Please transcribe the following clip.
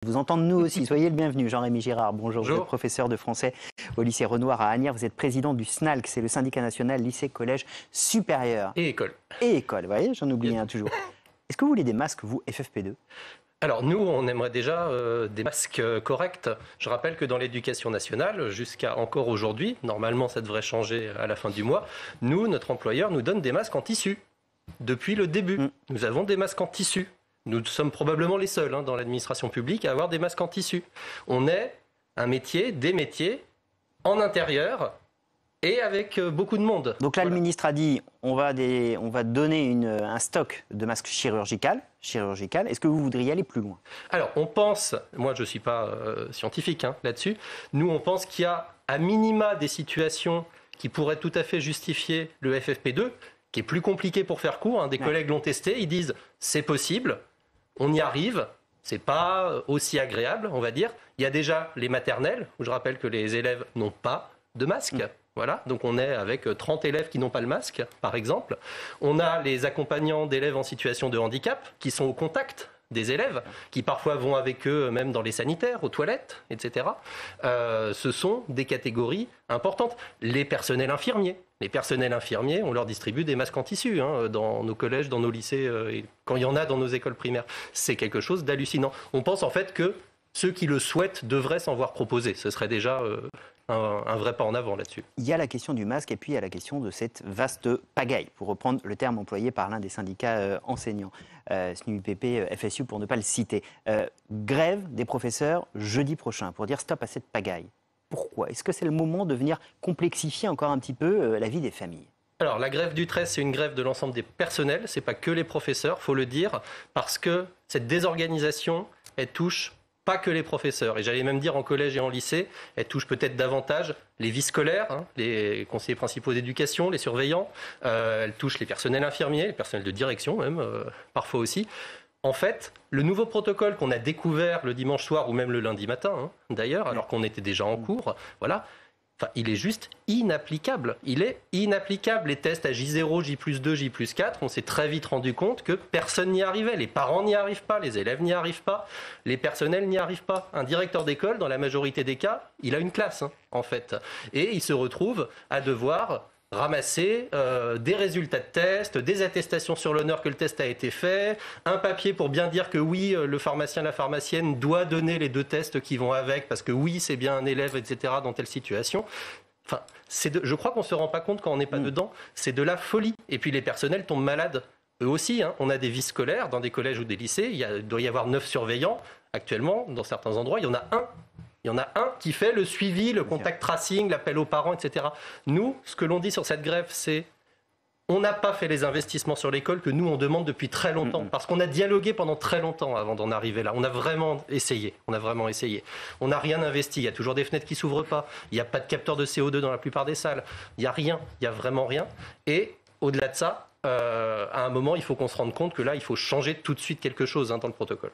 vous entendre nous aussi. Soyez le bienvenu, Jean-Rémy Girard. Bonjour, vous êtes professeur de français au lycée Renoir à Asnières. Vous êtes président du SNALC, c'est le syndicat national lycée, collège supérieur. Et école. Et école, vous voyez, j'en oublie un toujours. Est-ce que vous voulez des masques, vous, FFP2 ? Alors nous, on aimerait déjà des masques corrects. Je rappelle que dans l'éducation nationale, jusqu'à encore aujourd'hui, normalement ça devrait changer à la fin du mois, nous, notre employeur nous donne des masques en tissu. Depuis le début, nous avons des masques en tissu. Nous sommes probablement les seuls dans l'administration publique à avoir des masques en tissu. On est un métier, des métiers, en intérieur et avec beaucoup de monde. Donc là, le ministre a dit on va donner un stock de masques chirurgical. Est-ce que vous voudriez aller plus loin ? Alors, on pense, moi je ne suis pas scientifique là-dessus, nous on pense qu'il y a à minima des situations qui pourraient tout à fait justifier le FFP2, qui est plus compliqué pour faire court. Des collègues l'ont testé, ils disent c'est possible, on y arrive, c'est pas aussi agréable, on va dire. Il y a déjà les maternelles, où je rappelle que les élèves n'ont pas de masque. Voilà, donc on est avec 30 élèves qui n'ont pas le masque, par exemple. On a les accompagnants d'élèves en situation de handicap qui sont au contact des élèves, qui parfois vont avec eux même dans les sanitaires, aux toilettes, etc. Ce sont des catégories importantes. Les personnels infirmiers. Les personnels infirmiers, on leur distribue des masques en tissu dans nos collèges, dans nos lycées, et quand il y en a dans nos écoles primaires. C'est quelque chose d'hallucinant. On pense en fait que ceux qui le souhaitent devraient s'en voir proposer. Ce serait déjà un vrai pas en avant là-dessus. Il y a la question du masque et puis il y a la question de cette vaste pagaille, pour reprendre le terme employé par l'un des syndicats enseignants, SNUIPP, FSU pour ne pas le citer. Grève des professeurs jeudi prochain pour dire stop à cette pagaille. Pourquoi ? Est-ce que c'est le moment de venir complexifier encore un petit peu la vie des familles ? Alors, la grève du 13, c'est une grève de l'ensemble des personnels, c'est pas que les professeurs, faut le dire, parce que cette désorganisation, elle touche pas que les professeurs, et j'allais même dire en collège et en lycée, elle touche peut-être davantage les vies scolaires, les conseillers principaux d'éducation, les surveillants, elle touche les personnels infirmiers, les personnels de direction même, parfois aussi. En fait, le nouveau protocole qu'on a découvert le dimanche soir ou même le lundi matin, d'ailleurs, alors qu'on était déjà en cours, voilà. Enfin, il est juste inapplicable. Il est inapplicable. Les tests à J0, J+2, J+4, on s'est très vite rendu compte que personne n'y arrivait. Les parents n'y arrivent pas, les élèves n'y arrivent pas, les personnels n'y arrivent pas. Un directeur d'école, dans la majorité des cas, il a une classe, en fait. Et il se retrouve à devoir ramasser des résultats de test, des attestations sur l'honneur que le test a été fait, un papier pour bien dire que oui, le pharmacien, la pharmacienne doit donner les 2 tests qui vont avec, parce que oui, c'est bien un élève, etc., dans telle situation. Enfin, je crois qu'on ne se rend pas compte quand on n'est pas dedans, c'est de la folie. Et puis les personnels tombent malades, eux aussi. On a des vies scolaires dans des collèges ou des lycées, il doit y avoir 9 surveillants. Actuellement, dans certains endroits, il y en a un. Il y en a un qui fait le suivi, le contact tracing, l'appel aux parents, etc. Nous, ce que l'on dit sur cette grève, c'est on n'a pas fait les investissements sur l'école que nous, on demande depuis très longtemps. Parce qu'on a dialogué pendant très longtemps avant d'en arriver là. On a vraiment essayé. On n'a rien investi. Il y a toujours des fenêtres qui ne s'ouvrent pas. Il n'y a pas de capteur de CO2 dans la plupart des salles. Il n'y a rien. Il n'y a vraiment rien. Et au-delà de ça, à un moment, il faut qu'on se rende compte que là, il faut changer tout de suite quelque chose dans le protocole.